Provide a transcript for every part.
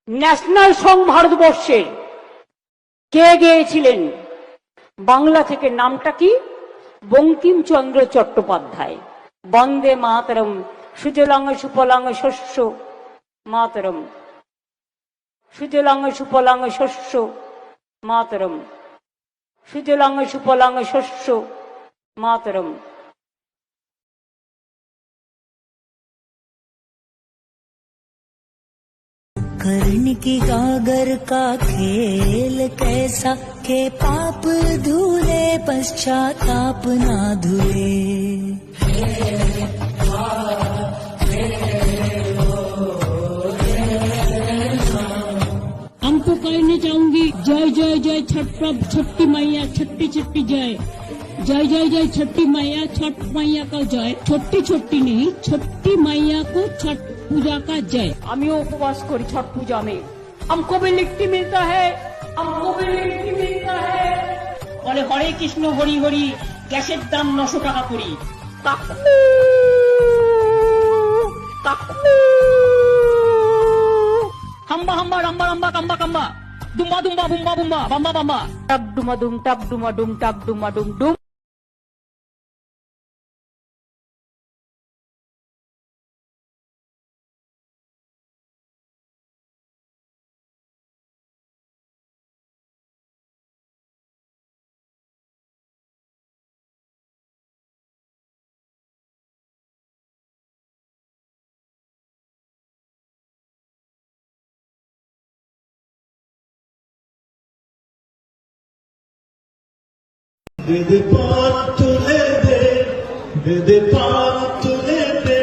National song ভারতবর্ষের কে গেয়েছিলেন? বাংলা থেকে নামটা কি? বঙ্কিমচন্দ্র চট্টোপাধ্যায়। বন্দে মাতরম, সুজলাং সুফলাং শস্য মাতরম, সুজলাং সুফলাং শস্য মাতরম, সুজলাং সুফলাং শস্য মাতরম। कर्ण की गागर का खेल कैसा के पाप धुले पश्चाताप ना धुले। हमको कहना चाहूंगी जय जय जय छठ प्रभ छठी मैया छठी छठी जय जय जय जय छठी मैया छठ मैया का जय। छोटी छोटी नहीं छठी मैया को छठ पूजा का जय। आमियो उपवास करी छठ पूजा में, हमको भी लिट्टी मिलता है, हमको भी लिट्टी मिलता है। বলে হরে কৃষ্ণ হরি হরি, গ্যাসের দাম 900 টাকা করি। হাম্বা হাম্বা রাম্বা রাম্বা কাম্বা কাম্বা, দুম্বা দুম্বা বুম্বা বুম্বা বাম্বা বাম্বা। টাক ডুমা ডুম টাক ডুমা ডুম টাক ডুমা ডুম ডুম। दे पान तुले दे पान तुले दे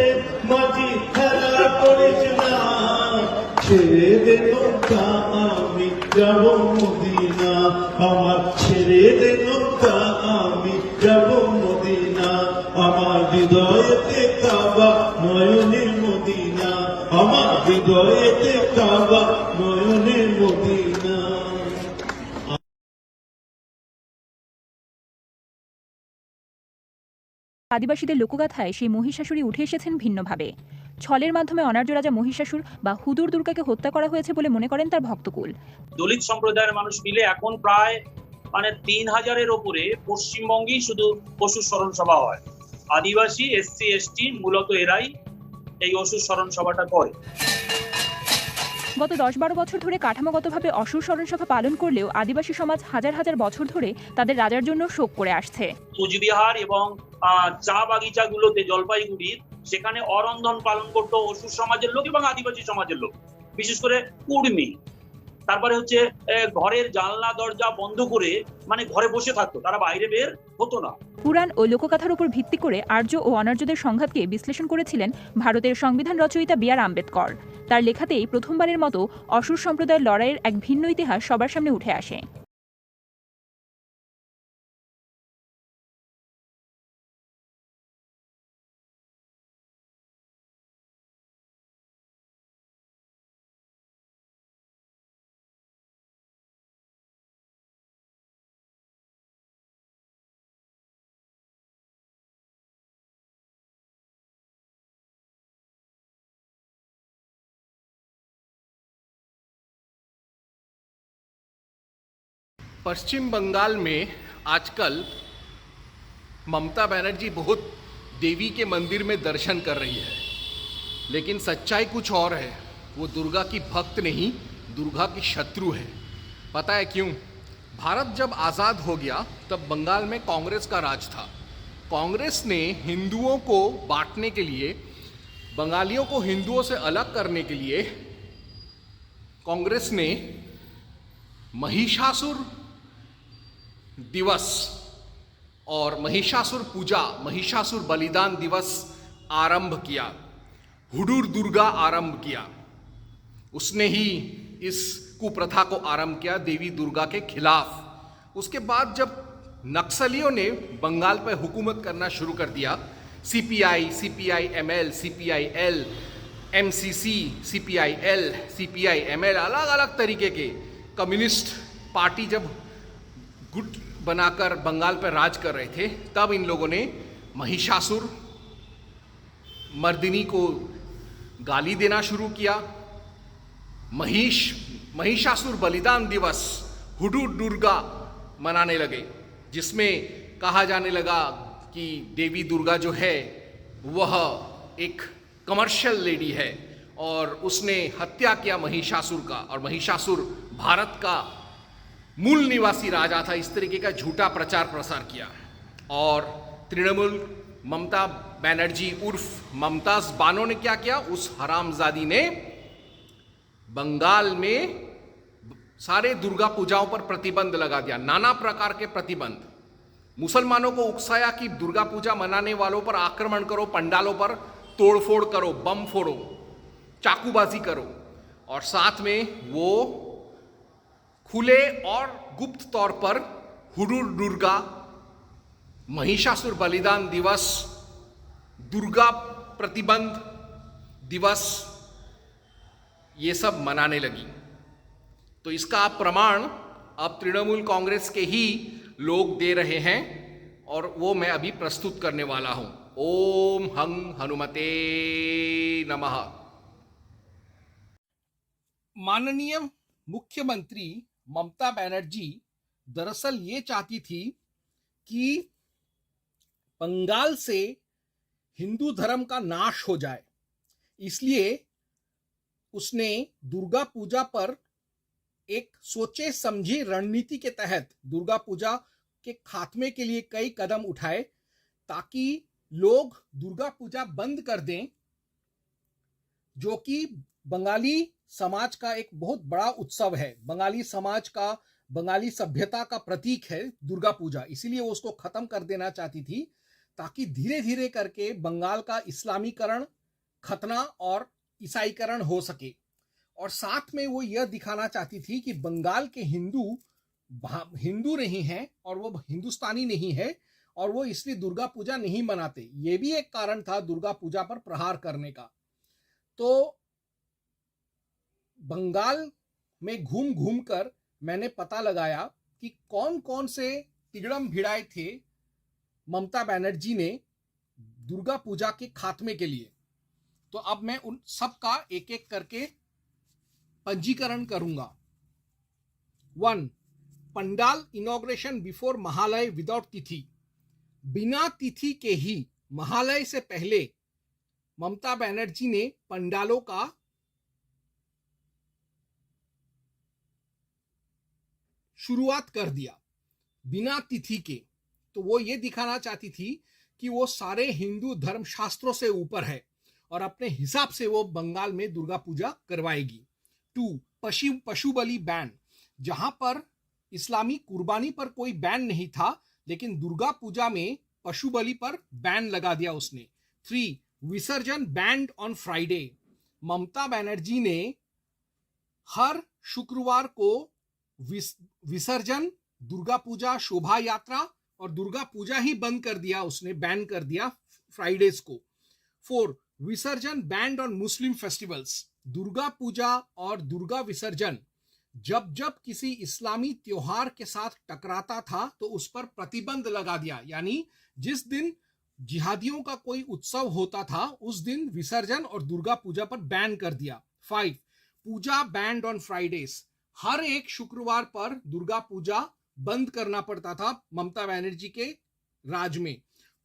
माजी খেলা করিস না ছেড়ে দে নৌকা আমি যাব মদিনা আমার ছেড়ে দে নৌকা আমি যাব মদিনা আমার হৃদয়েতে কাবা নয়নের মদিনা আমার হৃদয়েতে কাবা নয়নের মদিনা। আদিবাসীদের লোকগাথায় সেই মহিষাসুরী উঠে এসেছেন ভিন্নভাবে। ছলের মাধ্যমে অনার্য রাজা মহিষাসুর বা হুদুর দুর্গাকে হত্যা করা হয়েছে বলে মনে করেন তার ভক্তকুল। দলিত সম্প্রদায়ের মানুষ মিলে এখন প্রায় 3000-এর ওপরে পশ্চিমবঙ্গেই শুধু অসুর স্মরণ সভা হয়। আদিবাসী এসসি এসটি মূলত এরাই এই অসুর স্মরণ সভাটা করে। গত 10-12 বছর ধরে কাঠামোগতভাবে অসুর স্মরণ সভা পালন করলেও আদিবাসী সমাজ হাজার হাজার বছর ধরে তাদের রাজার জন্য শোক করে আসছে। কুচবিহার এবং চা বাগিচাগুলোতে জলপাইগুড়ির সেখানে অরন্ধন পালন করতো অসুর সমাজের লোক এবং আদিবাসী সমাজের লোক, বিশেষ করে কুর্মী। তারপরে হচ্ছে ঘরের জানলা দরজা বন্ধ করে ঘরে বসে থাকতো, তারা বাইরে বের হতো না। পুরাণ ও লোককথার উপর ভিত্তি করে আর্য ও অনার্যদের সংঘাতকে বিশ্লেষণ করেছিলেন ভারতের সংবিধান রচয়িতা বি আর আম্বেদকর। তার লেখাতেই প্রথমবারের মতো অসুর সম্প্রদায়ের লড়াইয়ের এক ভিন্ন ইতিহাস সবার সামনে উঠে আসে। पश्चिम बंगाल में आजकल ममता बनर्जी बहुत देवी के मंदिर में दर्शन कर रही है, लेकिन सच्चाई कुछ और है। वो दुर्गा की भक्त नहीं, दुर्गा की शत्रु है। पता है क्यों? भारत जब आज़ाद हो गया तब बंगाल में कांग्रेस का राज था। कांग्रेस ने हिंदुओं को बांटने के लिए, बंगालियों को हिंदुओं से अलग करने के लिए कांग्रेस ने महिषासुर दिवस और महिषासुर पूजा, महिषासुर बलिदान दिवस आरंभ किया, हुडूर दुर्गा आरंभ किया। उसने ही इस कुप्रथा को आरंभ किया देवी दुर्गा के खिलाफ। उसके बाद जब नक्सलियों ने बंगाल पर हुकूमत करना शुरू कर दिया, CPI, CPI-ML, CPI-L, MCC, CPI-L, CPI-ML, अलग अलग तरीके के कम्युनिस्ट पार्टी जब गुट बनाकर बंगाल पर राज कर रहे थे, तब इन लोगों ने महिषासुर मर्दिनी को गाली देना शुरू किया, महिषासुर बलिदान दिवस हुडूर दुर्गा मनाने लगे, जिसमें कहा जाने लगा कि देवी दुर्गा जो है वह एक कमर्शियल लेडी है और उसने हत्या किया महिषासुर का, और महिषासुर भारत का मूल निवासी राजा था। इस तरीके का झूठा प्रचार प्रसार किया। और तृणमूल ममता बनर्जी उर्फ ममताज बानो ने क्या किया, उस हरामजादी ने बंगाल में सारे दुर्गा पूजाओं पर प्रतिबंध लगा दिया, नाना प्रकार के प्रतिबंध। मुसलमानों को उकसाया कि दुर्गा पूजा मनाने वालों पर आक्रमण करो, पंडालों पर तोड़फोड़ करो, बम फोड़ो, चाकूबाजी करो, और साथ में वो खुले और गुप्त तौर पर हुडूर दुर्गा, महिषासुर बलिदान दिवस, दुर्गा प्रतिबंध दिवस, ये सब मनाने लगी। तो इसका प्रमाण अब तृणमूल कांग्रेस के ही लोग दे रहे हैं और वो मैं अभी प्रस्तुत करने वाला हूं। ओम हं हनुमते नमः। माननीय मुख्यमंत्री ममता बनर्जी दरअसल ये चाहती थी कि बंगाल से हिंदू धर्म का नाश हो जाए, इसलिए उसने दुर्गा पूजा पर एक सोचे समझी रणनीति के तहत दुर्गा पूजा के खात्मे के लिए कई कदम उठाए, ताकि लोग दुर्गा पूजा बंद कर दें, जो कि बंगाली समाज का एक बहुत बड़ा उत्सव है, बंगाली समाज का, बंगाली सभ्यता का प्रतीक है दुर्गा पूजा। इसीलिए वो उसको खत्म कर देना चाहती थी, ताकि धीरे धीरे करके बंगाल का इस्लामीकरण, खतना और ईसाईकरण हो सके। और साथ में वो यह दिखाना चाहती थी कि बंगाल के हिंदू नहीं हैं और वो हिंदुस्तानी नहीं है, और वो इसलिए दुर्गा पूजा नहीं मनाते। ये भी एक कारण था दुर्गा पूजा पर प्रहार करने का। तो बंगाल में घूम घूम कर मैंने पता लगाया कि कौन कौन से तिगड़म भिड़ाए थे ममता बनर्जी ने दुर्गा पूजा के खात्मे के लिए। तो अब मैं उन सब का एक एक करके पंजीकरण करूंगा। 1. Pandal inauguration before Mahalaya without तिथि। बिना तिथि के ही महालय से पहले ममता बनर्जी ने पंडालों का शुरुआत कर दिया बिना तिथि के। तो वो ये दिखाना चाहती थी कि वो सारे हिंदू धर्म शास्त्रों से ऊपर है और अपने हिसाब से वो बंगाल में दुर्गा पूजा करवाएगी। 2. पशु बलि बैन। जहां पर इस्लामी कुर्बानी पर कोई बैन नहीं था, लेकिन दुर्गा पूजा में पशु बलि पर बैन लगा दिया उसने। 3. विसर्जन banned on Friday. Mamata Banerjee ने हर शुक्रवार को विसर्जन, दुर्गा पूजा, शोभा यात्रा और दुर्गा पूजा ही बंद कर दिया, उसने बैन कर दिया फ्राइडेज को। 4. विसर्जन banned on Muslim festivals. Durga Puja और दुर्गा विसर्जन जब जब किसी इस्लामी त्योहार के साथ टकराता था तो उस पर प्रतिबंध लगा दिया, यानी जिस दिन जिहादियों का कोई उत्सव होता था उस दिन विसर्जन और दुर्गा पूजा पर बैन कर दिया। 5. पूजा बैंड ऑन फ्राइडेज। हर एक शुक्रवार पर दुर्गा पूजा बंद करना पड़ता था ममता बनर्जी के राज में।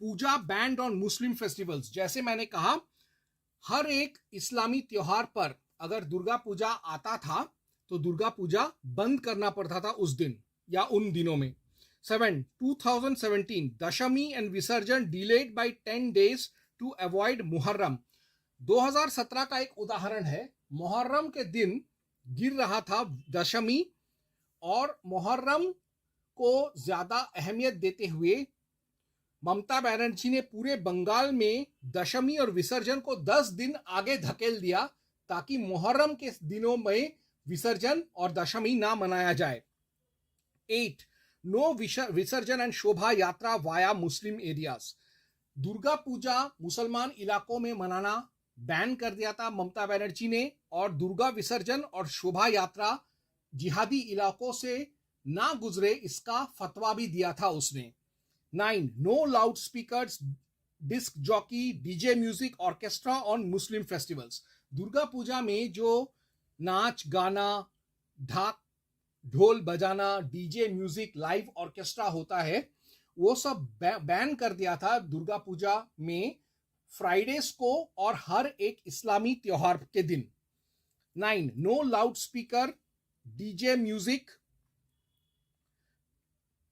पूजा बैंड ऑन मुस्लिम फेस्टिवल्स। जैसे मैंने कहा, हर एक इस्लामी त्योहार पर अगर दुर्गा पूजा आता था तो दुर्गा पूजा बंद करना पड़ता था उस दिन या उन दिनों में। 7. 2017 Dashami and visarjan delayed by 10 days to avoid Muharram. 2017 का एक उदाहरण है। मुहर्रम के दिन गिर रहा था दशमी, और मुहर्रम को ज्यादा अहमियत देते हुए ममता बनर्जी ने पूरे बंगाल में दशमी और विसर्जन को 10 दिन आगे धकेल दिया, ताकि मुहर्रम के दिनों में विसर्जन और दशमी ना मनाया जाए। 8. नो विसर्जन एंड शोभा यात्रा वाया मुस्लिम एरियाज। दुर्गा पूजा मुसलमान इलाकों में मनाना बैन कर दिया था ममता बनर्जी ने, और दुर्गा विसर्जन और शोभा यात्रा जिहादी इलाकों से ना गुजरे, इसका फतवा भी दिया था उसने। 9. No loud speakers, disc jockey, DJ music, orchestra on Muslim festivals. Durga Puja में जो नाच गाना, ढोल बजाना, डीजे म्यूजिक, लाइव ऑर्केस्ट्रा होता है, वो सब बैन कर दिया था दुर्गा पूजा में फ्राइडेज को और हर एक इस्लामी त्योहार के दिन। 9, no loud speaker, DJ music,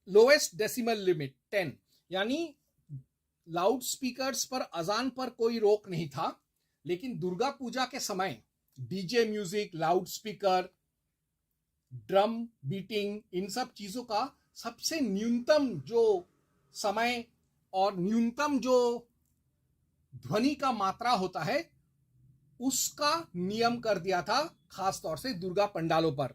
lowest decimal limit 10, यानी लाउड स्पीकर्स पर अजान पर कोई रोक नहीं था, लेकिन दुर्गा पूजा के समय DJ music, loud speaker, drum beating, इन सब चीजों का सबसे न्यूनतम जो समय और न्यूनतम जो ध्वनि का मात्रा होता है उसका नियम कर दिया था, खास तौर से दुर्गा पंडालों पर।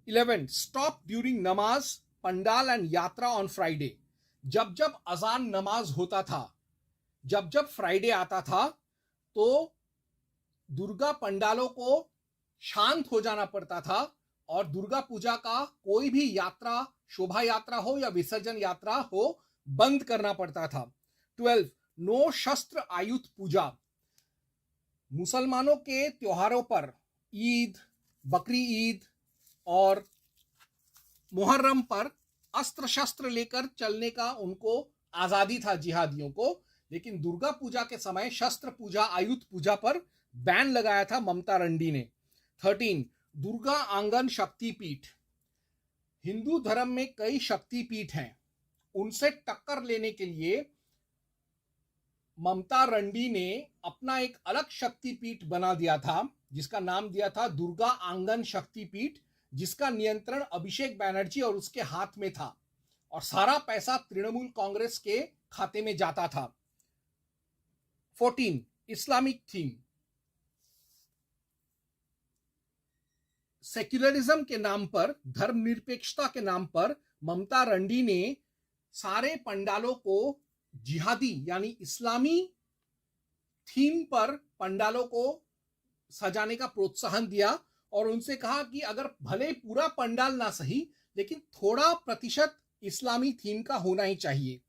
11, स्टॉप ड्यूरिंग नमाज, पंडाल एंड यात्रा ऑन फ्राइडे। जब जब अजान नमाज होता था, जब जब फ्राइडे आता था, तो दुर्गा पंडालों को शांत हो जाना पड़ता था और दुर्गा पूजा का कोई भी यात्रा, शोभा यात्रा हो या विसर्जन यात्रा हो, बंद करना पड़ता था। 12, नो शस्त्र आयुध पूजा। मुसलमानों के त्योहारों पर, ईद, बकरी ईद और मुहर्रम पर अस्त्र शस्त्र लेकर चलने का उनको आजादी था जिहादियों को, लेकिन दुर्गा पूजा के समय शस्त्र पूजा, आयुध पूजा पर बैन लगाया था ममता रंडी ने। 13, दुर्गा आंगन शक्तिपीठ। हिंदू धर्म में कई शक्तिपीठ हैं, उनसे टक्कर लेने के लिए ममता रंडी ने अपना एक अलग शक्तिपीठ बना दिया था, जिसका नाम दिया था दुर्गा आंगन शक्तिपीठ, जिसका नियंत्रण अभिषेक बैनर्जी और उसके हाथ में था और सारा पैसा तृणमूल कांग्रेस के खाते में जाता था। 14, इस्लामिक थीम। सेक्युलरिज्म के नाम पर, धर्मनिरपेक्षता के नाम पर ममता रंडी ने सारे पंडालों को जिहादी यानी इस्लामी थीम पर पंडालों को सजाने का प्रोत्साहन दिया और उनसे कहा कि अगर भले पूरा पंडाल ना सही, लेकिन थोड़ा प्रतिशत इस्लामी थीम का होना ही चाहिए।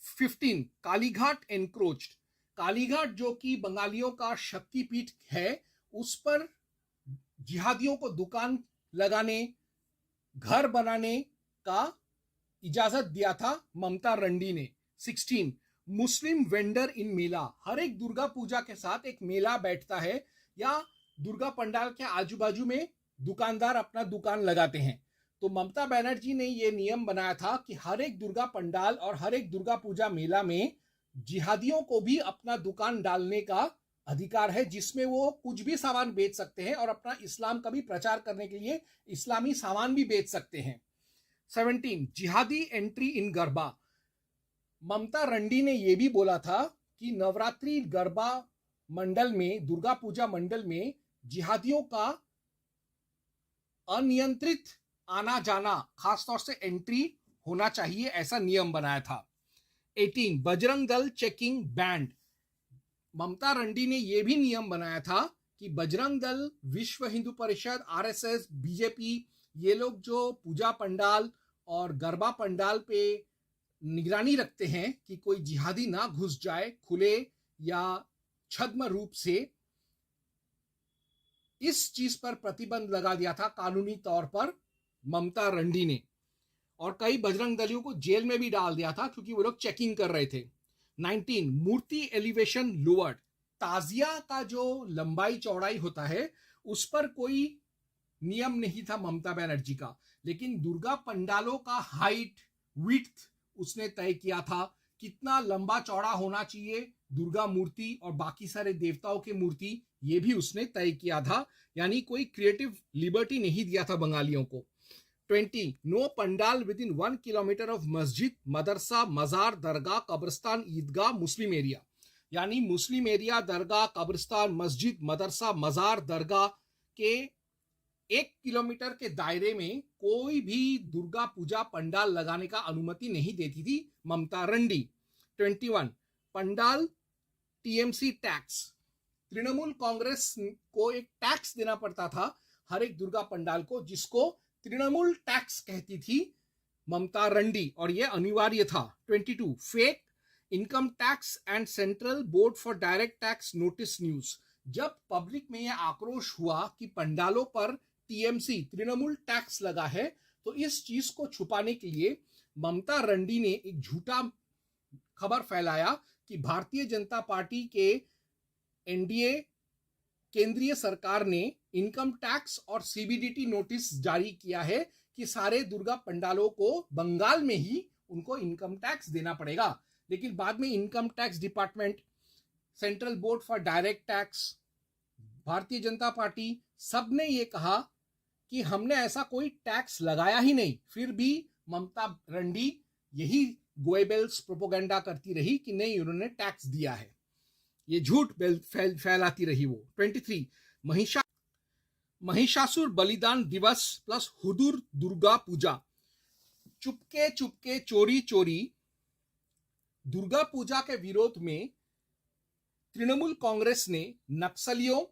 15, कालीघाट एनक्रोच्ड। कालीघाट जो कि बंगालियों का शक्तिपीठ है, उस पर जिहादियों को दुकान लगाने, घर बनाने का इजाजत दिया था ममता रंडी ने। 16, मुस्लिम वेंडर इन मेला। हर एक दुर्गा पूजा के साथ एक मेला बैठता है या दुर्गा पंडाल के आजू बाजू में दुकानदार अपना दुकान लगाते हैं। तो ममता बनर्जी ने यह नियम बनाया था कि हर एक दुर्गा पंडाल और हर एक दुर्गा पूजा मेला में जिहादियों को भी अपना दुकान डालने का अधिकार है, जिसमें वो कुछ भी सामान बेच सकते हैं और अपना इस्लाम का भी प्रचार करने के लिए इस्लामी सामान भी बेच सकते हैं। 17, जिहादी एंट्री इन गरबा। ममता रंडी ने यह भी बोला था कि नवरात्रि गरबा मंडल में, दुर्गा पूजा मंडल में जिहादियों का अनियंत्रित आना जाना, खासतौर से एंट्री होना चाहिए, ऐसा नियम बनाया था। 18, बजरंग दल चेकिंग बैंड। ममता रंडी ने यह भी नियम बनाया था कि बजरंग दल, विश्व हिंदू परिषद, आरएसएस, बीजेपी, ये लोग जो पूजा पंडाल और गरबा पंडाल पे निगरानी रखते हैं कि कोई जिहादी ना घुस जाए खुले या छद्म रूप से, इस चीज पर प्रतिबंध लगा दिया था कानूनी तौर पर ममता रंडी ने, और कई बजरंग दलियों को जेल में भी डाल दिया था क्योंकि वो लोग चेकिंग कर रहे थे। 19, मूर्ति एलिवेशन लोअर्ड। ताजिया का जो लंबाई चौड़ाई होता है उस पर कोई नियम नहीं था ममता बनर्जी का, लेकिन दुर्गा पंडालों का हाइट, विड्थ उसने तय किया था, कितना लंबा चौड़ा होना चाहिए दुर्गा मूर्ति और बाकी सारे देवताओं की मूर्ति, ये भी उसने तय किया था, यानी कोई क्रिएटिव लिबर्टी नहीं दिया था बंगालियों को। 20, no pandal within 1 kilometre of masjid, madrasa, मजार, दरगाह, कब्रिस्तान, ईदगाह, मुस्लिम एरिया। यानी मुस्लिम एरिया, दरगाह, कब्रिस्तान, मस्जिद, मदरसा, मजार, दरगाह के 1 किलोमीटर के दायरे में कोई भी दुर्गा पूजा पंडाल लगाने का अनुमति नहीं देती थी ममता रंडी। 21, पंडाल टीएमसी टैक्स। तृणमूल कांग्रेस को एक टैक्स देना पड़ता था हर एक दुर्गा पंडाल को, जिसको तृणमूल टैक्स कहती थी ममता रंडी, और यह अनिवार्य था। 22, fake income tax and central board for direct tax notice news. जब पब्लिक में यह आक्रोश हुआ कि पंडालों पर टीएमसी तृणमूल टैक्स लगा है, तो इस चीज को छुपाने के लिए ममता रंडी ने एक झूठा खबर फैलाया कि भारतीय जनता पार्टी के एनडीए केंद्रीय सरकार ने इनकम टैक्स और सीबीडीटी नोटिस जारी किया है कि सारे दुर्गा पंडालों को बंगाल में ही उनको इनकम टैक्स देना पड़ेगा। लेकिन बाद में income tax department, central board for direct tax, Bharatiya Janata party सब ने ये कहा कि हमने ऐसा कोई टैक्स लगाया ही नहीं। फिर भी ममता रंडी यही गोएबेल्स प्रोपोगंडा करती रही कि नहीं, उन्होंने टैक्स दिया है। ये झूठ फैलाती रही वो। 23 महिषासुर बलिदान दिवस प्लस हुदूर दुर्गा पूजा। चुपके चुपके चोरी चोरी दुर्गा पूजा के विरोध में तृणमूल कांग्रेस ने नक्सलियों,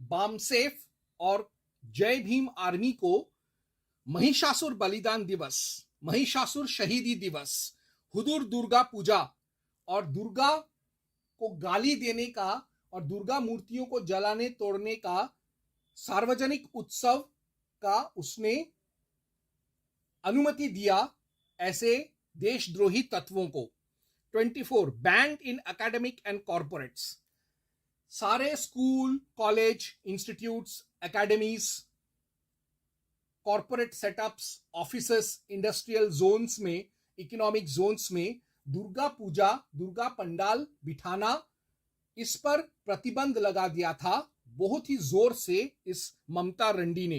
बामसेफ और जय भीम आर्मी को महिषासुर बलिदान दिवस, महिषासुर शहीदी दिवस, हुदूर दुर्गा पूजा और दुर्गा को गाली देने का और दुर्गा मूर्तियों को जलाने तोड़ने का सार्वजनिक उत्सव का उसने अनुमति दिया ऐसे देशद्रोही तत्वों को। 24 banned in academic and corporates. सारे school, college, institutes, academies, corporate setups, offices, industrial zones में, इकोनॉमिक जोन्स में दुर्गा पूजा, दुर्गा पंडाल बिठाना, इस पर प्रतिबंध लगा दिया था बहुत ही जोर से इस ममता रंडी ने।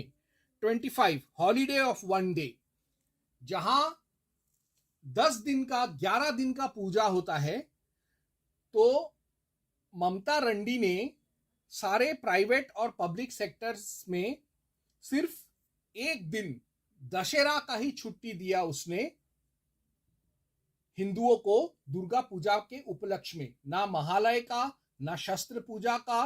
25 हॉलीडे ऑफ वन डे। जहां 10 दिन का, 11 दिन का पूजा होता है, तो ममता रंडी ने सारे प्राइवेट और पब्लिक सेक्टर्स में सिर्फ एक दिन दशहरा का ही छुट्टी दिया उसने हिंदुओं को दुर्गा पूजा के उपलक्ष्य में। ना महालय का, ना शस्त्र पूजा का,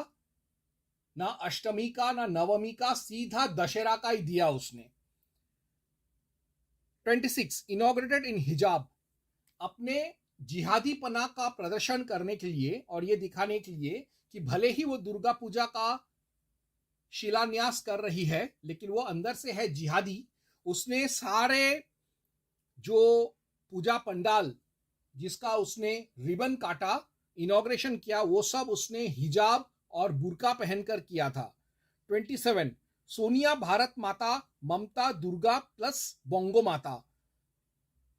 ना अष्टमी का, ना नवमी का, सीधा दशहरा का ही दिया उसने। 26 इनॉग्रेटेड इन हिजाब। अपने जिहादीपना का प्रदर्शन करने के लिए और ये दिखाने के लिए कि भले ही वो दुर्गा पूजा का शिलान्यास कर रही है, लेकिन वो अंदर से है जिहादी। उसने सारे जो पूजा पंडाल जिसका उसने रिबन काटा, इनॉग्रेशन किया, वो सब उसने हिजाब और बुर्का पहनकर किया था। 27 सोनिया भारत माता, ममता दुर्गा प्लस बोंगो माता।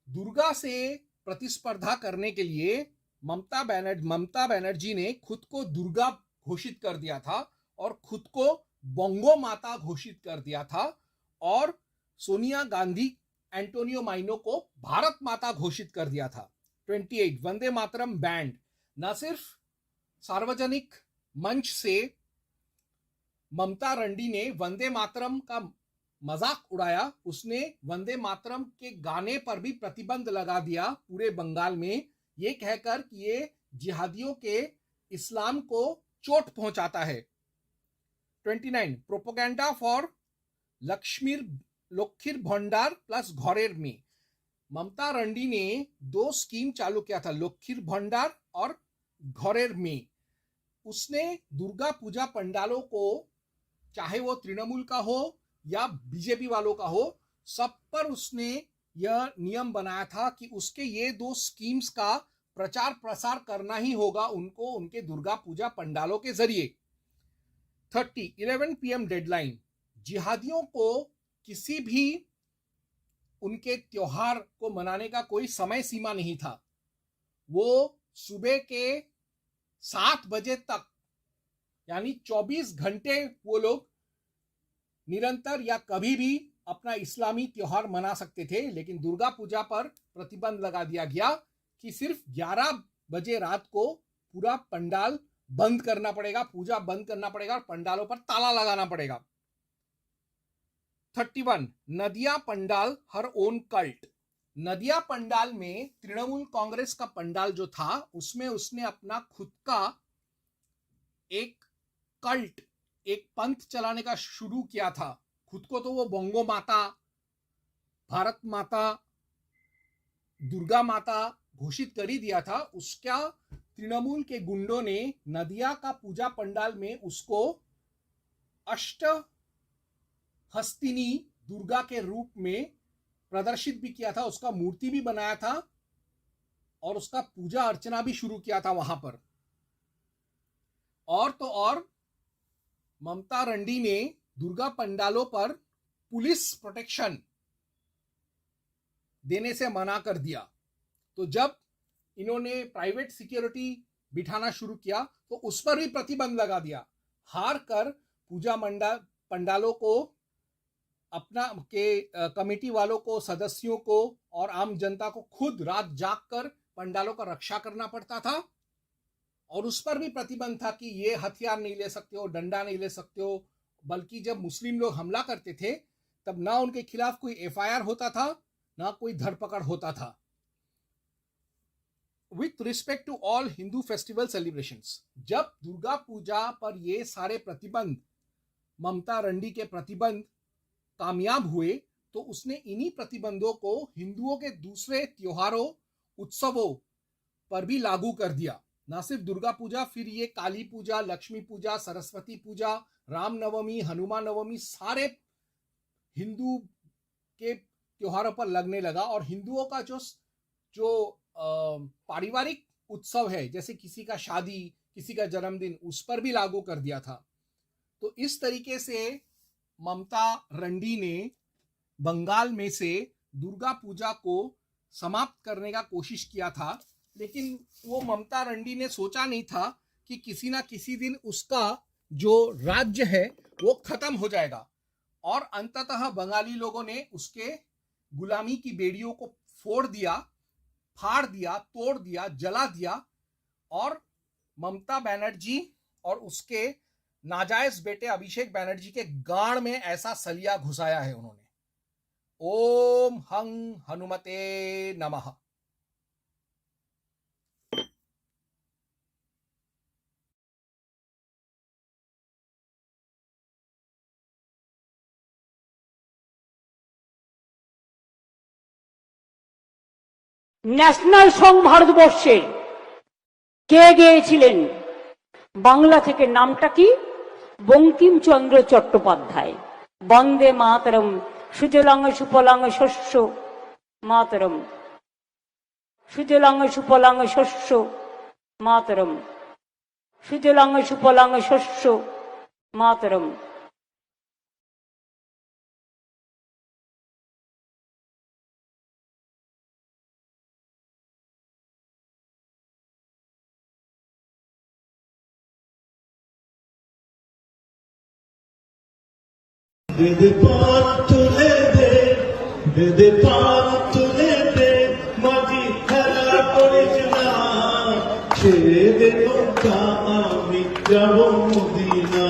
दुर्गा से प्रतिस्पर्धा करने के लिए ममता बनर्जी ने खुद को दुर्गा घोषित कर दिया था और खुद को बोंगो माता घोषित कर दिया था, और सोनिया गांधी, एंटोनियो माइनो को भारत माता घोषित कर दिया था। 28 वंदे मातरम बैंड। न सिर्फ सार्वजनिक मंच से ममता रंडी ने वंदे मातरम का मजाक उड़ाया, उसने वंदे मातरम के गाने पर भी प्रतिबंध लगा दिया पूरे बंगाल में, ये कहकर कि ये जिहादियों के इस्लाम को चोट पहुंचाता है। 29 प्रोपोगेंडा फॉर लक्ष्मीर भंडार प्लस घरेर में। ममता रंडी ने 2 स्कीम चालू किया था, लक्ष्मीर भंडार और घरेर में। उसने दुर्गा पूजा पंडालों को, चाहे वो तृणमूल का हो या बीजेपी वालों का हो, सब पर उसने यह नियम बनाया था कि उसके ये 2 स्कीम्स का प्रचार प्रसार करना ही होगा उनको, उनके दुर्गा पूजा पंडालों के जरिए। 30 11 PM डेडलाइन। जिहादियों को किसी भी उनके त्योहार को मनाने का कोई समय सीमा नहीं था। वो सुबह के 7 बजे तक, यानी 24 घंटे वो लोग निरंतर या कभी भी अपना इस्लामी त्योहार मना सकते थे। लेकिन दुर्गा पूजा पर प्रतिबंध लगा दिया गया कि सिर्फ 11 बजे रात को पूरा पंडाल बंद करना पड़ेगा, पूजा बंद करना पड़ेगा और पंडालों पर ताला लगाना पड़ेगा। 31 नदिया पंडाल हर ओन कल्ट। नदिया पंडाल में तृणमूल कांग्रेस का पंडाल जो था, उसमें उसने अपना खुद का एक कल्ट, एक पंथ चलाने का शुरू किया था। खुद को तो वो बोंगो माता, भारत माता, दुर्गा माता घोषित कर ही दिया था। उसका तृणमूल के गुंडों ने नदिया का पूजा पंडाल में उसको अष्ट हस्तिनी दुर्गा के रूप में प्रदर्शित भी किया था, उसका मूर्ति भी बनाया था और उसका पूजा अर्चना भी शुरू किया था वहां पर। और तो और ममता रंडी ने दुर्गा पंडालों पर पुलिस प्रोटेक्शन देने से मना कर दिया। तो जब इन्होंने प्राइवेट सिक्योरिटी बिठाना शुरू किया तो उस पर भी प्रतिबंध लगा दिया। हार कर पूजा पंडालों को अपना के कमेटी वालों को, सदस्यों को और आम जनता को खुद रात जाग कर पंडालों का रक्षा करना पड़ता था। और उस पर भी प्रतिबंध था कि ये हथियार नहीं ले सकते हो, डंडा नहीं ले सकते हो। बल्कि जब मुस्लिम लोग हमला करते थे तब ना उनके खिलाफ कोई एफआईआर होता था, ना कोई धरपकड़ होता था। With respect to all Hindu festival celebrations, जब दुर्गा पूजा पर ये सारे प्रतिबंध, ममता रंडी के प्रतिबंध कामयाब हुए तो उसने इन्हीं प्रतिबंधों को हिंदुओं के दूसरे त्योहारों, उत्सवों पर भी लागू कर दिया। ना सिर्फ दुर्गा पूजा, फिर ये काली पूजा, लक्ष्मी पूजा, सरस्वती पूजा, रामनवमी, हनुमान नवमी सारे हिंदू के त्योहारों पर लगने लगा। और हिंदुओं का जो पारिवारिक उत्सव है, जैसे किसी का शादी, किसी का जन्मदिन, उस पर भी लागू कर दिया था। तो इस तरीके से ममता रंडी ने बंगाल में से दुर्गा पूजा को समाप्त करने का कोशिश किया था। लेकिन वो ममता रंडी ने सोचा नहीं था कि किसी ना किसी दिन उसका जो राज्य है वो खत्म हो जाएगा। और अंततः बंगाली लोगों ने उसके गुलामी की बेड़ियों को फोड़ दिया, फाड़ दिया, तोड़ दिया, जला दिया। और ममता बनर्जी और उसके नाजायज बेटे अभिषेक बनर्जी के गाड़ में ऐसा सलिया घुसाया है उन्होंने। ओम हं हनुमते नमः। ন্যাশনাল সং ভারতবর্ষের কে গেয়েছিলেন? বাংলা থেকে নামটা কি? বঙ্কিমচন্দ্র চট্টোপাধ্যায়। বন্দে মাতরম, সুজলাং সুফলাং শস্য মাতরম, সুজলাং সুফলাং শস্য মাতরম, সুজলাং সুফলাং শস্য মাতরম। दे पान तुले दे पान तुले दे माजी हेला करिस ना ছেড়ে দে নৌকা আমি যাব মদিনা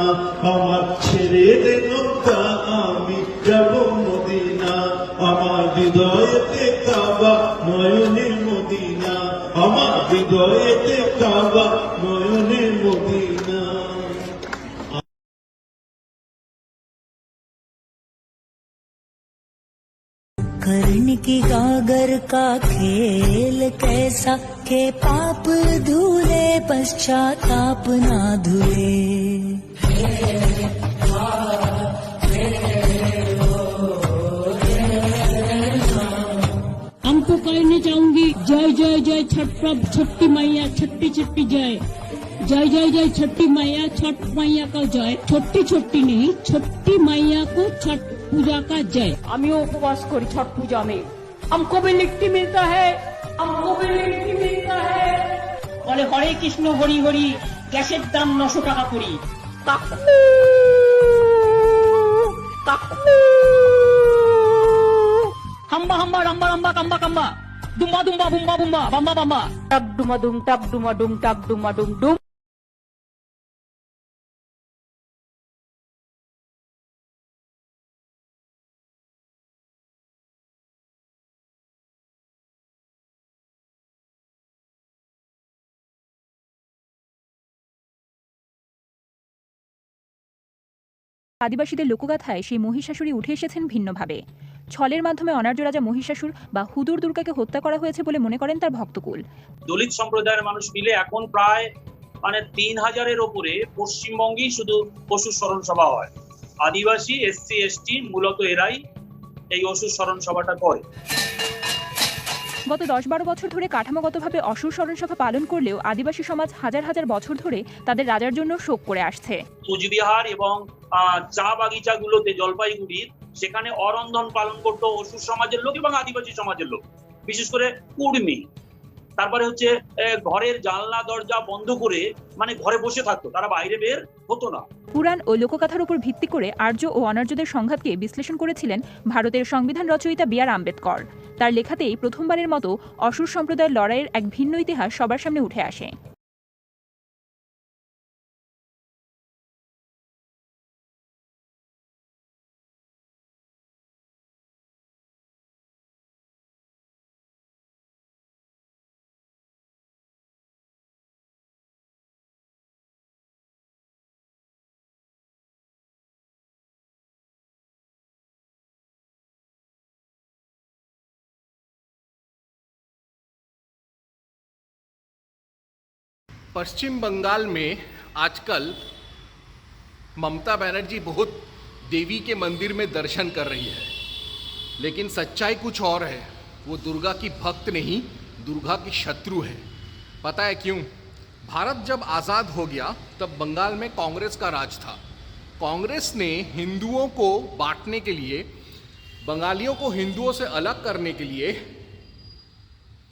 আমার ছেড়ে দে নৌকা আমি যাব মদিনা আমার হৃদয়েতে কাবা নয়নের মদিনা আমার হৃদয়েতে কাবা নয়নের মদিনা। कर्ण की गागर का खेल कैसा के पाप धुले पश्चाताप ना धुले। हमको कहने चाहूंगी जय जय जय छठ प्रभ छठी मैया, छठी छठी जय, जय जय जय छठी मैया, छठ मैया का जय। छोटी छोटी नहीं, छठी मैया को छठ पूजा का जय। আমিও উপবাস করি ছট পূজা में। हमको भी लिट्टी मिलता है, हमको भी लिट्टी मिलता है। বলে হরে কৃষ্ণ হরি হরি, গ্যাসের দাম 900 টাকা করি। কাকু কাকু হাম্বা হাম্বা রাম্বা রাম্বা কাম্বা কাম্বা, দুম্বা দুম্বা বুম্বা বুম্বা বাম্বা বাম্বা। টাক ডুমা ডুম টাক ডুমা ডুম টাক ডুমা ডুম ডুম। আদিবাসীদের লোকগাথায় সেই মহিষাসুরী উঠে এসেছেন ভিন্নভাবে। ছলের মাধ্যমে অনার্য রাজা মহিষাসুর বা হুদুর দুর্গাকে হত্যা করা হয়েছে বলে মনে করেন তার ভক্তকুল। দলিত সম্প্রদায়ের মানুষ মিলে এখন প্রায় 3000-এর ওপরে পশ্চিমবঙ্গেই শুধু অসুর স্মরণ সভা হয়। আদিবাসী, SC, ST মূলত এরাই এই অসুর স্মরণ সভাটা করে। গত 10-12 বছর ধরে কাঠামোগতভাবে অসুর স্মরণ সভা পালন করলেও আদিবাসী সমাজ হাজার হাজার বছর ধরে তাদের রাজার জন্য শোক করে আসছে। কুচবিহার এবং চা বাগিচাগুলোতে জলপাইগুড়ির সেখানে অরন্ধন পালন করতো অসুর সমাজের লোক এবং আদিবাসী সমাজের লোক, বিশেষ করে কুর্মী। তারপরে হচ্ছে ঘরের জানলা দরজা বন্ধ করে ঘরে বসে থাকতো, তারা বাইরে বের হতো না। পুরাণ ও লোককথার উপর ভিত্তি করে আর্য ও অনার্যদের সংঘাতকে বিশ্লেষণ করেছিলেন ভারতের সংবিধান রচয়িতা বি.আর. আম্বেদকর। তার লেখাতেই প্রথমবারের মতো অসুর সম্প্রদায়ের লড়াইয়ের এক ভিন্ন ইতিহাস সবার সামনে উঠে আসে। पश्चिम बंगाल में आजकल ममता बनर्जी बहुत देवी के मंदिर में दर्शन कर रही है, लेकिन सच्चाई कुछ और है। वो दुर्गा की भक्त नहीं, दुर्गा की शत्रु है। पता है क्यों? भारत जब आज़ाद हो गया तब बंगाल में कांग्रेस का राज था। कांग्रेस ने हिंदुओं को बांटने के लिए, बंगालियों को हिंदुओं से अलग करने के लिए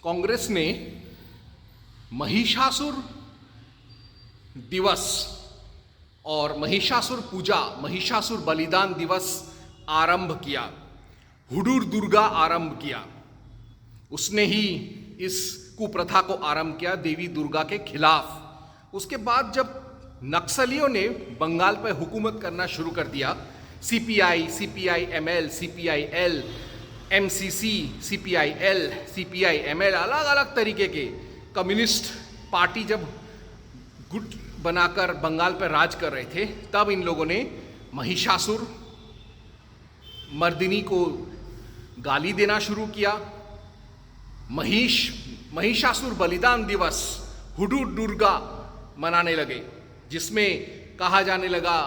कांग्रेस ने महिषासुर दिवस और महिषासुर पूजा, महिषासुर बलिदान दिवस आरंभ किया, हुडूर दुर्गा आरंभ किया। उसने ही इस कुप्रथा को आरंभ किया देवी दुर्गा के खिलाफ। उसके बाद जब नक्सलियों ने बंगाल पर हुकूमत करना शुरू कर दिया, CPI, CPI-ML, CPI-L, MCC, CPI-L, CPI-ML, अलग अलग तरीके के कम्युनिस्ट पार्टी जब गुट बनाकर बंगाल पर राज कर रहे थे, तब इन लोगों ने महिषासुर मर्दिनी को गाली देना शुरू किया। महिषासुर बलिदान दिवस, हुडूर दुर्गा मनाने लगे, जिसमें कहा जाने लगा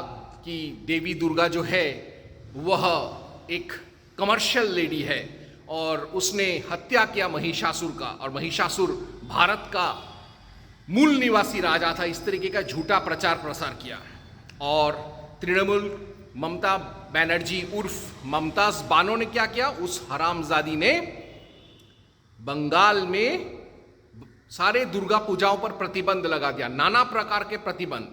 कि देवी दुर्गा जो है वह एक कमर्शियल लेडी है और उसने हत्या किया महिषासुर का, और महिषासुर भारत का मूल निवासी राजा था। इस तरीके का झूठा प्रचार प्रसार किया। और तृणमूल ममता बनर्जी उर्फ ममताज बानो ने क्या किया? उस हरामजादी ने बंगाल में सारे दुर्गा पूजाओं पर प्रतिबंध लगा दिया, नाना प्रकार के प्रतिबंध।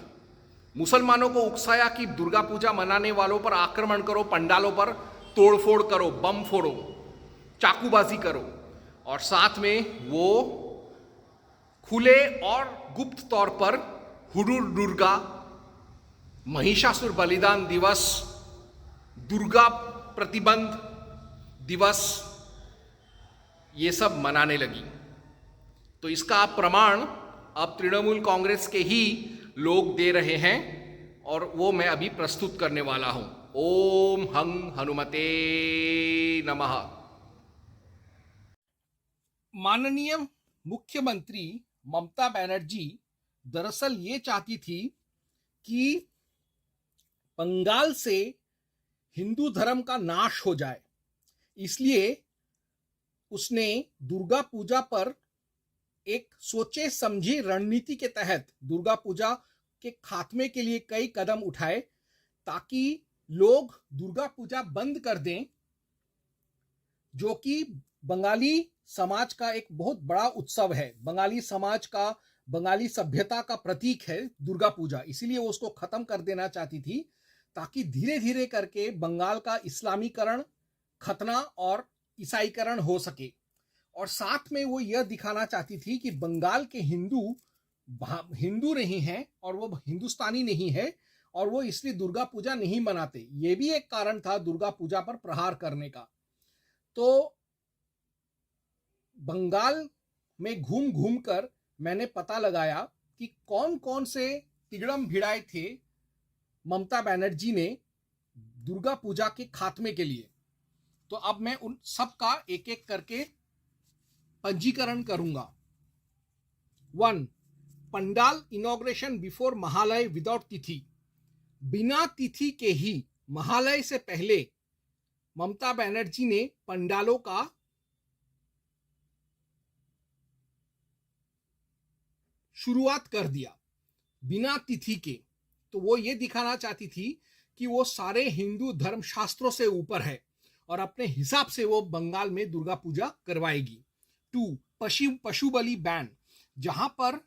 मुसलमानों को उकसाया कि दुर्गा पूजा मनाने वालों पर आक्रमण करो, पंडालों पर तोड़फोड़ करो, बम फोड़ो, चाकूबाजी करो, और साथ में वो खुले और गुप्त तौर पर हुडूर दुर्गा, महिषासुर बलिदान दिवस, दुर्गा प्रतिबंध दिवस, ये सब मनाने लगी। तो इसका प्रमाण अब तृणमूल कांग्रेस के ही लोग दे रहे हैं, और वो मैं अभी प्रस्तुत करने वाला हूं। ओम हं हनुमते नमः। माननीय मुख्यमंत्री ममता बनर्जी दरअसल ये चाहती थी कि बंगाल से हिंदू धर्म का नाश हो जाए, इसलिए उसने दुर्गा पूजा पर एक सोचे समझी रणनीति के तहत दुर्गा पूजा के खात्मे के लिए कई कदम उठाए, ताकि लोग दुर्गा पूजा बंद कर दें, जो कि बंगाली समाज का एक बहुत बड़ा उत्सव है, बंगाली समाज का, बंगाली सभ्यता का प्रतीक है दुर्गा पूजा। इसीलिए वो उसको खत्म कर देना चाहती थी, ताकि धीरे धीरे करके बंगाल का इस्लामीकरण, खतना और ईसाईकरण हो सके। और साथ में वो यह दिखाना चाहती थी कि बंगाल के हिंदू नहीं हैं और वो हिंदुस्तानी नहीं है, और वो इसलिए दुर्गा पूजा नहीं मनाते। ये भी एक कारण था दुर्गा पूजा पर प्रहार करने का। तो बंगाल में घूम घूम कर मैंने पता लगाया कि कौन कौन से तिगड़म भिड़ाए थे ममता बनर्जी ने दुर्गा पूजा के खात्मे के लिए। तो अब मैं उन सब का एक एक करके पंजीकरण करूंगा। 1. Pandal inauguration before Mahalaya without तिथि। बिना तिथि के ही महालय से पहले ममता बनर्जी ने पंडालों का शुरुआत कर दिया बिना तिथि के। तो वो ये दिखाना चाहती थी कि वो सारे हिंदू धर्म शास्त्रों से ऊपर है और अपने हिसाब से वो बंगाल में दुर्गा पूजा करवाएगी। 2. पशु बलि बैन। जहां पर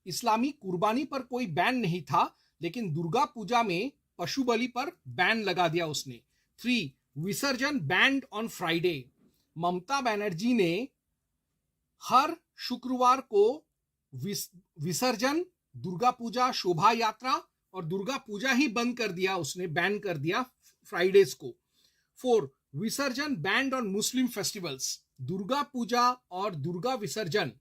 इस्लामी कुर्बानी पर कोई बैन नहीं था, लेकिन दुर्गा पूजा में पशु बलि पर बैन लगा दिया उसने। 3. विसर्जन banned on Friday. Mamata Banerjee ने हर शुक्रवार को विसर्जन, दुर्गा पूजा, शोभा यात्रा और दुर्गा पूजा ही बंद कर दिया उसने, बैन कर दिया फ्राइडेज को। 4. विसर्जन banned on Muslim festivals. Durga Puja और दुर्गा विसर्जन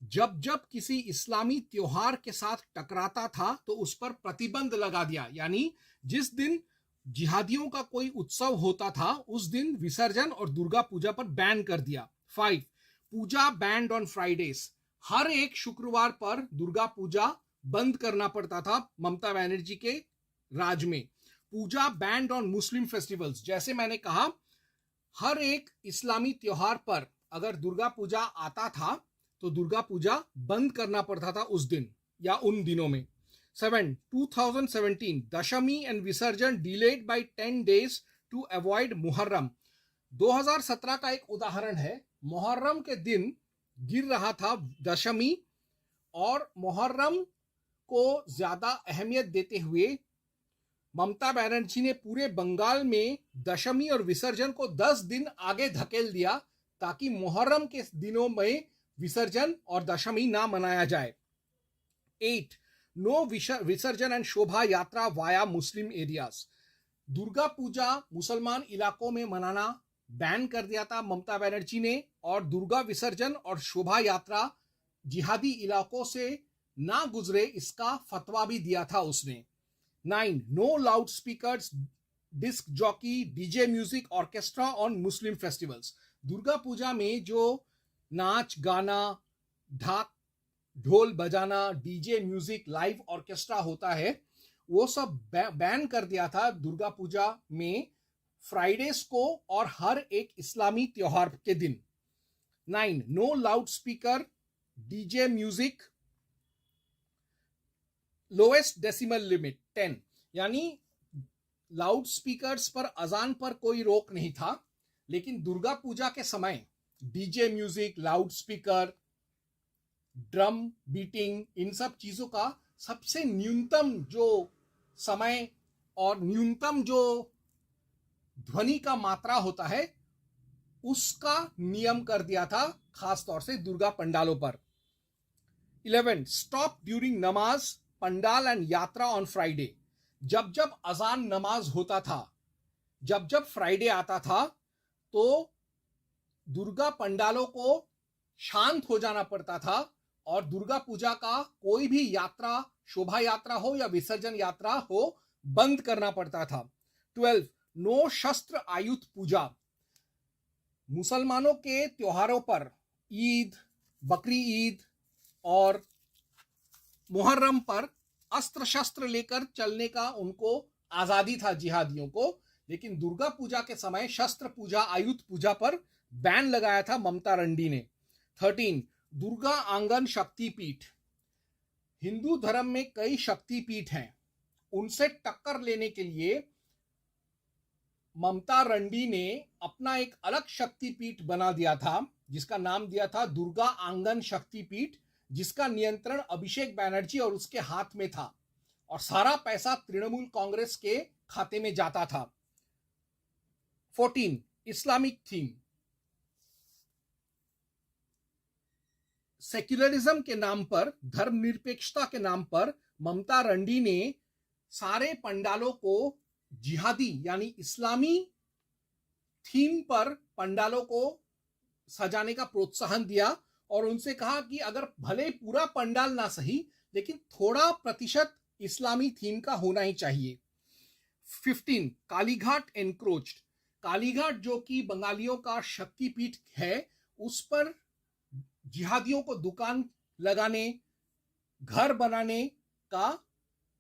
जब जब किसी इस्लामी त्योहार के साथ टकराता था तो उस पर प्रतिबंध लगा दिया, यानी जिस दिन जिहादियों का कोई उत्सव होता था उस दिन विसर्जन और दुर्गा पूजा पर बैन कर दिया। 5. पूजा बैंड ऑन फ्राइडेज। हर एक शुक्रवार पर दुर्गा पूजा बंद करना पड़ता था ममता बनर्जी के राज में। पूजा बैंड ऑन मुस्लिम फेस्टिवल्स। जैसे मैंने कहा, हर एक इस्लामी त्योहार पर अगर दुर्गा पूजा आता था तो दुर्गा पूजा बंद करना पड़ता था उस दिन या उन दिनों में। 7. 2017 Dashami and visarjan delayed by 10 days to avoid Muharram. 2017 का एक उदाहरण है। मुहर्रम के दिन गिर रहा था दशमी और मुहर्रम को ज्यादा अहमियत देते हुए ममता बनर्जी ने पूरे बंगाल में दशमी और विसर्जन को 10 दिन आगे धकेल दिया ताकि मुहर्रम के दिनों में विसर्जन और दशमी ना मनाया जाए। 8. नो विसर्जन एंड शोभा यात्रा वाया मुस्लिम एरियाज। दुर्गा पूजा मुसलमान इलाकों में मनाना बैन कर दिया था ममता बनर्जी ने, और दुर्गा विसर्जन और शोभा यात्रा जिहादी इलाकों से ना गुजरे इसका फतवा भी दिया था उसने। 9. No loud speakers, disc jockey, DJ music, orchestra on Muslim festivals. Durga Puja में जो नाच गाना, ढोल बजाना, डीजे म्यूजिक, लाइव ऑर्केस्ट्रा होता है, वो सब बैन कर दिया था दुर्गा पूजा में फ्राइडेज को और हर एक इस्लामी त्योहार के दिन। 9. No loud speaker, DJ music, lowest decimal limit 10। यानी लाउड स्पीकर्स पर अजान पर कोई रोक नहीं था, लेकिन दुर्गा पूजा के समय DJ music, loud speaker, drum beating, इन सब चीजों का सबसे न्यूनतम जो समय और न्यूनतम जो ध्वनि का मात्रा होता है उसका नियम कर दिया था, खास तौर से दुर्गा पंडालों पर। 11. स्टॉप ड्यूरिंग नमाज, पंडाल एंड यात्रा ऑन फ्राइडे। जब जब अजान नमाज होता था, जब जब फ्राइडे आता था, तो दुर्गा पंडालों को शांत हो जाना पड़ता था और दुर्गा पूजा का कोई भी यात्रा, शोभा यात्रा हो या विसर्जन यात्रा हो, बंद करना पड़ता था। 12. नो शस्त्र आयुध पूजा। मुसलमानों के त्योहारों पर, ईद, बकरी ईद और मुहर्रम पर अस्त्र शस्त्र लेकर चलने का उनको आजादी था जिहादियों को, लेकिन दुर्गा पूजा के समय शस्त्र पूजा, आयुध पूजा पर बैन लगाया था ममता रंडी ने। 13. दुर्गा आंगन शक्तिपीठ। हिंदू धर्म में कई शक्तिपीठ हैं, उनसे टक्कर लेने के लिए ममता रंडी ने अपना एक अलग शक्तिपीठ बना दिया था जिसका नाम दिया था दुर्गा आंगन शक्तिपीठ, जिसका नियंत्रण अभिषेक बैनर्जी और उसके हाथ में था और सारा पैसा तृणमूल कांग्रेस के खाते में जाता था। 14. Islamic theme. सेक्युलरिज्म के नाम पर, धर्मनिरपेक्षता के नाम पर ममता रंडी ने सारे पंडालों को जिहादी यानी इस्लामी थीम पर पंडालों को सजाने का प्रोत्साहन दिया और उनसे कहा कि अगर भले पूरा पंडाल ना सही, लेकिन थोड़ा प्रतिशत इस्लामी थीम का होना ही चाहिए। 15. कालीघाट एनक्रोच्ड। कालीघाट जो कि बंगालियों का शक्तिपीठ है, उस पर जिहादियों को दुकान लगाने, घर बनाने का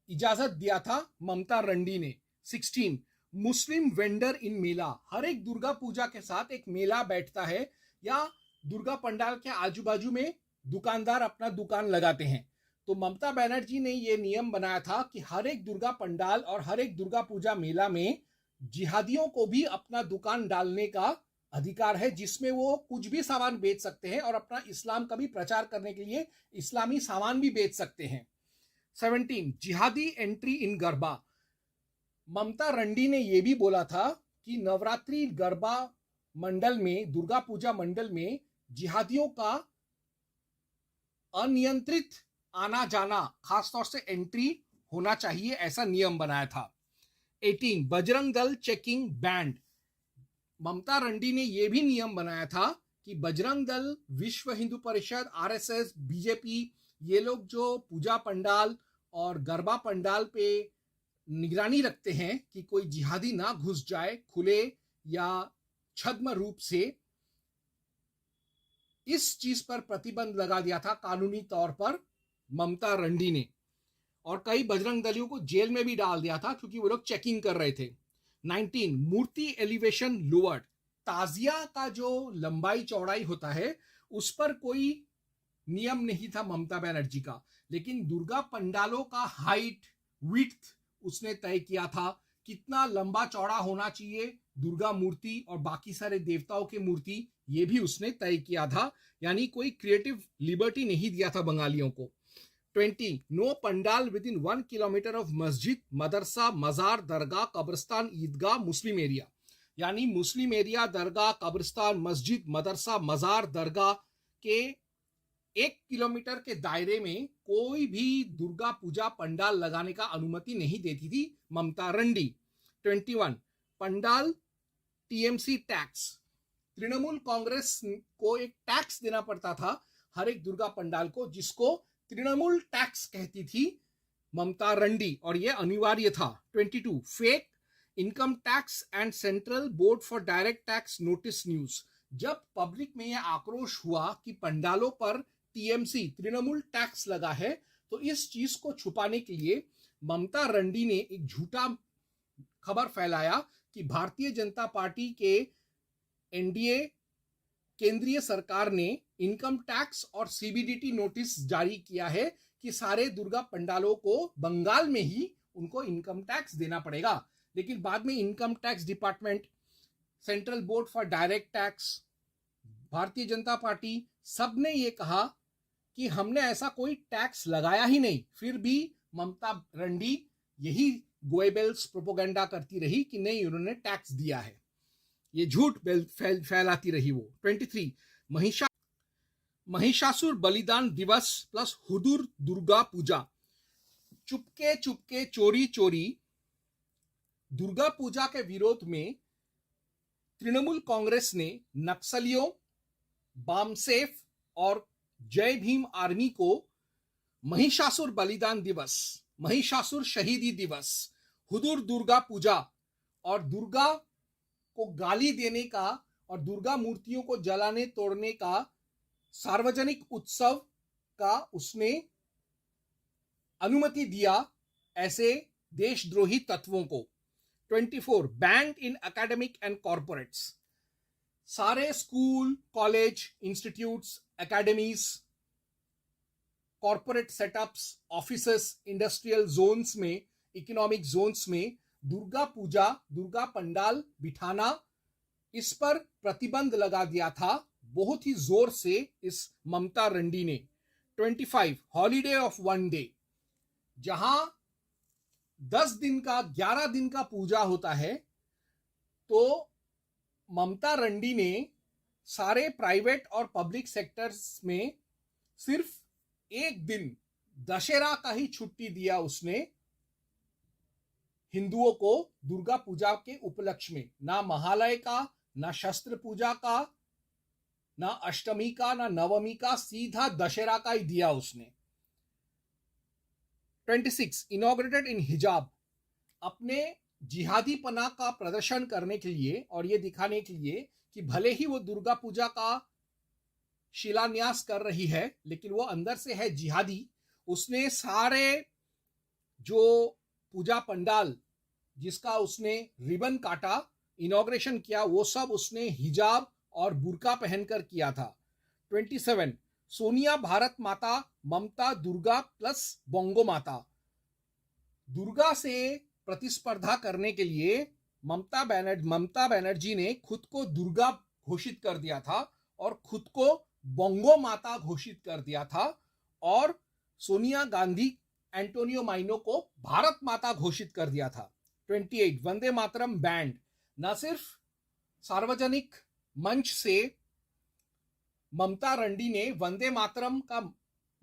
इजाजत दिया था ममता रंडी ने। 16 मुस्लिम वेंडर इन मेला, हर एक दुर्गा पूजा के साथ एक मेला बैठता है या दुर्गा पंडाल के आजू बाजू में दुकानदार अपना दुकान लगाते हैं। तो ममता बनर्जी ने यह नियम बनाया था कि हर एक दुर्गा पंडाल और हर एक दुर्गा पूजा मेला में जिहादियों को भी अपना दुकान डालने का अधिकार है, जिसमें वो कुछ भी सामान बेच सकते हैं और अपना इस्लाम का भी प्रचार करने के लिए इस्लामी सामान भी बेच सकते हैं। 17 जिहादी एंट्री इन गरबा, ममता रंडी ने यह भी बोला था कि नवरात्रि गरबा मंडल में, दुर्गा पूजा मंडल में जिहादियों का अनियंत्रित आना जाना, खासतौर से एंट्री होना चाहिए, ऐसा नियम बनाया था। 18 बजरंग दल चेकिंग बैंड, ममता रंडी ने यह भी नियम बनाया था कि बजरंग दल, विश्व हिंदू परिषद, आरएसएस, बीजेपी, ये लोग जो पूजा पंडाल और गरबा पंडाल पे निगरानी रखते हैं कि कोई जिहादी ना घुस जाए खुले या छद्म रूप से, इस चीज पर प्रतिबंध लगा दिया था कानूनी तौर पर ममता रंडी ने, और कई बजरंग दलियों को जेल में भी डाल दिया था क्योंकि वो लोग चेकिंग कर रहे थे। 19 मूर्ति एलिवेशन लोअर्ड, ताजिया का जो लंबाई चौड़ाई होता है उस पर कोई नियम नहीं था ममता बनर्जी का, लेकिन दुर्गा पंडालों का हाइट, विड्थ उसने तय किया था, कितना लंबा चौड़ा होना चाहिए दुर्गा मूर्ति और बाकी सारे देवताओं की मूर्ति, ये भी उसने तय किया था, यानी कोई क्रिएटिव लिबर्टी नहीं दिया था बंगालियों को। 20 no pandal within 1 kilometre of masjid, madrasa, मजार, दरगाह, कब्रिस्तान, ईदगाह, मुस्लिम एरिया, यानी मुस्लिम एरिया, दरगाह, कब्रिस्तान, मस्जिद, मदरसा, मजार, दरगाह के 1 किलोमीटर के दायरे में कोई भी दुर्गा पूजा पंडाल लगाने का अनुमति नहीं देती थी ममता रंडी। 21 पंडाल टीएमसी टैक्स, तृणमूल कांग्रेस को एक टैक्स देना पड़ता था हर एक दुर्गा पंडाल को, जिसको तृणमूल टैक्स कहती थी ममता रंडी, और यह अनिवार्य था। 22 fake income tax and central board for direct tax notice news, जब पब्लिक में यह आक्रोश हुआ कि पंडालों पर टीएमसी तृणमूल टैक्स लगा है, तो इस चीज को छुपाने के लिए ममता रंडी ने एक झूठा खबर फैलाया कि भारतीय जनता पार्टी के एनडीए केंद्रीय सरकार ने इनकम टैक्स और सीबीडीटी नोटिस जारी किया है कि सारे दुर्गा पंडालों को बंगाल में ही उनको इनकम टैक्स देना पड़ेगा। लेकिन बाद में income tax department, central board for direct tax, Bharatiya Janata party, सबने ये कहा कि हमने ऐसा कोई टैक्स लगाया ही नहीं। फिर भी ममता रंडी यही गोएबल्स प्रोपोगंडा करती रही कि नहीं उन्होंने टैक्स दिया है, ये झूठ फैलाती रही वो। 23 महिषासुर बलिदान दिवस प्लस हुदूर दुर्गा पूजा, चुपके चुपके चोरी चोरी दुर्गा पूजा के विरोध में तृणमूल कांग्रेस ने नक्सलियों, बामसेफ और जय भीम आर्मी को महिषासुर बलिदान दिवस, महिषासुर शहीदी दिवस, हुदूर दुर्गा पूजा और दुर्गा को गाली देने का और दुर्गा मूर्तियों को जलाने तोड़ने का सार्वजनिक उत्सव का उसने अनुमति दिया ऐसे देशद्रोही तत्वों को। 24 banned in academic and corporates, सारे school, college, institutes, academies, corporate setups, offices, industrial zones में, इकोनॉमिक जोन्स में दुर्गा पूजा, दुर्गा पंडाल बिठाना, इस पर प्रतिबंध लगा दिया था बहुत ही जोर से इस ममता रंडी ने। 25 हॉलीडे ऑफ 1 डे, जहां 10 दिन का 11 दिन का पूजा होता है, तो ममता रंडी ने सारे प्राइवेट और पब्लिक सेक्टर्स में सिर्फ 1 दिन दशहरा का ही छुट्टी दिया उसने हिंदुओं को दुर्गा पूजा के उपलक्ष्य में। ना महालय का, ना शस्त्र पूजा का, ना अष्टमी का, ना नवमी का, सीधा दशहरा का ही दिया उसने। 26 इनॉग्रेटेड इन हिजाब, अपने जिहादीपना का प्रदर्शन करने के लिए और ये दिखाने के लिए कि भले ही वो दुर्गा पूजा का शिलान्यास कर रही है लेकिन वो अंदर से है जिहादी। उसने सारे जो पूजा पंडाल जिसका उसने रिबन काटा, इनॉग्रेशन किया, वो सब उसने हिजाब और बुर्का पहनकर किया था। 27 सोनिया भारत माता, ममता दुर्गा प्लस बोंगो माता। दुर्गा से प्रतिस्पर्धा करने के लिए ममता बनर्जी ने खुद को दुर्गा घोषित कर दिया था और खुद को बोंगो माता घोषित कर दिया था, और सोनिया गांधी एंटोनियो माइनो को भारत माता घोषित कर दिया था। 28 वंदे मातरम बैंड। न सिर्फ सार्वजनिक मंच से ममता रंडी ने वंदे मातरम का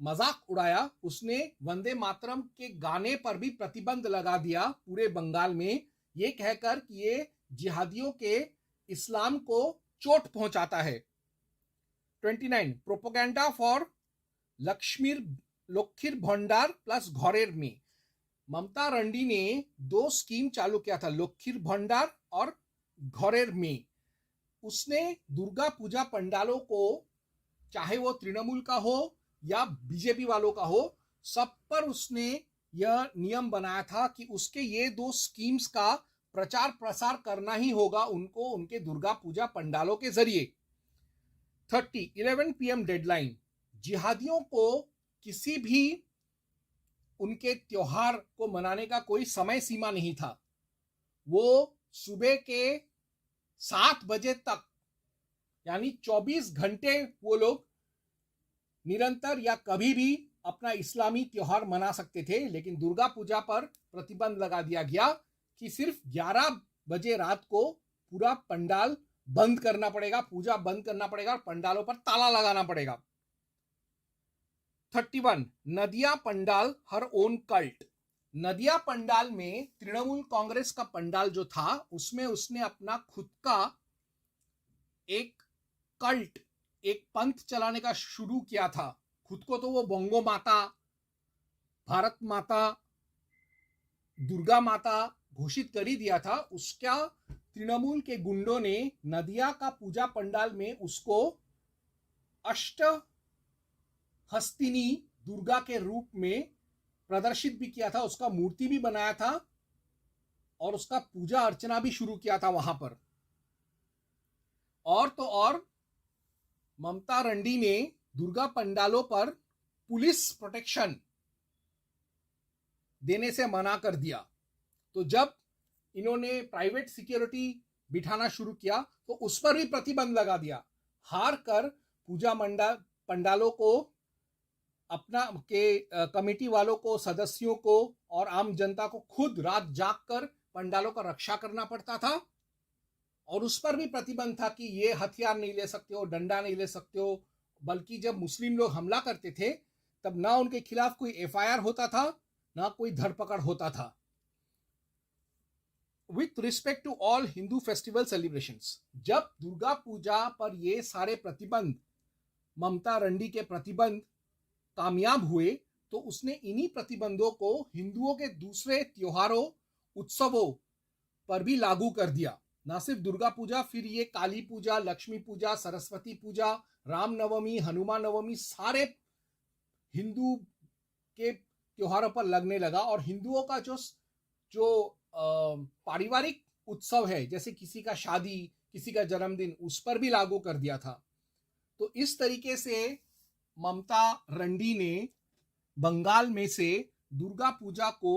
मजाक उड़ाया, उसने वंदे मातरम के गाने पर भी प्रतिबंध लगा दिया पूरे बंगाल में, ये कहकर कि ये जिहादियों के इस्लाम को चोट पहुंचाता है। 29 प्रोपोगेंडा फॉर लक्ष्मीर भंडार प्लस घरेर में। ममता रंडी ने 2 स्कीम चालू किया था, लक्ष्मीर भंडार और घरेर में। उसने दुर्गा पूजा पंडालों को, चाहे वो तृणमूल का हो या बीजेपी वालों का हो, सब पर उसने यह नियम बनाया था कि उसके ये 2 स्कीम्स का प्रचार प्रसार करना ही होगा उनको, उनके दुर्गा पूजा पंडालों के जरिए। 30 11 PM डेडलाइन। जिहादियों को किसी भी उनके त्योहार को मनाने का कोई समय सीमा नहीं था। वो सुबह के 7 बजे तक, यानी 24 घंटे वो लोग निरंतर या कभी भी अपना इस्लामी त्योहार मना सकते थे। लेकिन दुर्गा पूजा पर प्रतिबंध लगा दिया गया कि सिर्फ 11 बजे रात को पूरा पंडाल बंद करना पड़ेगा, पूजा बंद करना पड़ेगा और पंडालों पर ताला लगाना पड़ेगा। 31 नदिया पंडाल हर ओन कल्ट। नदिया पंडाल में तृणमूल कांग्रेस का पंडाल जो था उसमें उसने अपना खुद का एक कल्ट, एक पंथ चलाने का शुरू किया था। खुद को तो वो बोंगो माता, भारत माता, दुर्गा माता घोषित कर ही दिया था। उसका तृणमूल के गुंडों ने नदिया का पूजा पंडाल में उसको अष्ट हस्तिनी दुर्गा के रूप में प्रदर्शित भी किया था, उसका मूर्ति भी बनाया था और उसका पूजा अर्चना भी शुरू किया था वहां पर। और तो और ममता रंडी ने दुर्गा पंडालों पर पुलिस प्रोटेक्शन देने से मना कर दिया। तो जब इन्होंने प्राइवेट सिक्योरिटी बिठाना शुरू किया तो उस पर भी प्रतिबंध लगा दिया। हार कर पूजा पंडालों को, अपना के कमेटी वालों को, सदस्यों को और आम जनता को खुद रात जाग कर पंडालों का रक्षा करना पड़ता था। और उस पर भी प्रतिबंध था कि ये हथियार नहीं ले सकते हो, डंडा नहीं ले सकते हो। बल्कि जब मुस्लिम लोग हमला करते थे तब ना उनके खिलाफ कोई FIR होता था, ना कोई धरपकड़ होता था। With respect to all Hindu festival celebrations, जब दुर्गा पूजा पर ये सारे प्रतिबंध, ममता रंडी के प्रतिबंध कामयाब हुए तो उसने इन्हीं प्रतिबंधों को हिंदुओं के दूसरे त्योहारों, उत्सवों पर भी लागू कर दिया। ना सिर्फ दुर्गा पूजा, फिर ये काली पूजा, लक्ष्मी पूजा, सरस्वती पूजा, रामनवमी, हनुमान नवमी, सारे हिंदू के त्योहारों पर लगने लगा। और हिंदुओं का जो पारिवारिक उत्सव है, जैसे किसी का शादी, किसी का जन्मदिन, उस पर भी लागू कर दिया था। तो इस तरीके से ममता रंडी ने बंगाल में से दुर्गा पूजा को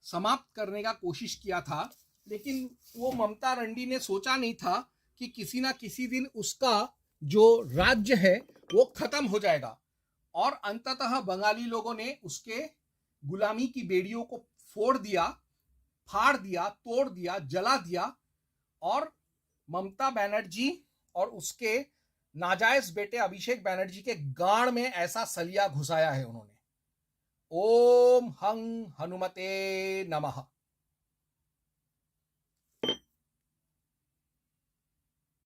समाप्त करने का कोशिश किया था। लेकिन वो ममता रंडी ने सोचा नहीं था कि किसी ना किसी दिन उसका जो राज्य है वो खत्म हो जाएगा। और अंततः बंगाली लोगों ने उसके गुलामी की बेड़ियों को फोड़ दिया, फाड़ दिया, तोड़ दिया, जला दिया। और ममता बनर्जी और उसके नाजायज बेटे अभिषेक बनर्जी के गाड़ में ऐसा सलिया घुसाया है उन्होंने। ओम हं हनुमते नमः।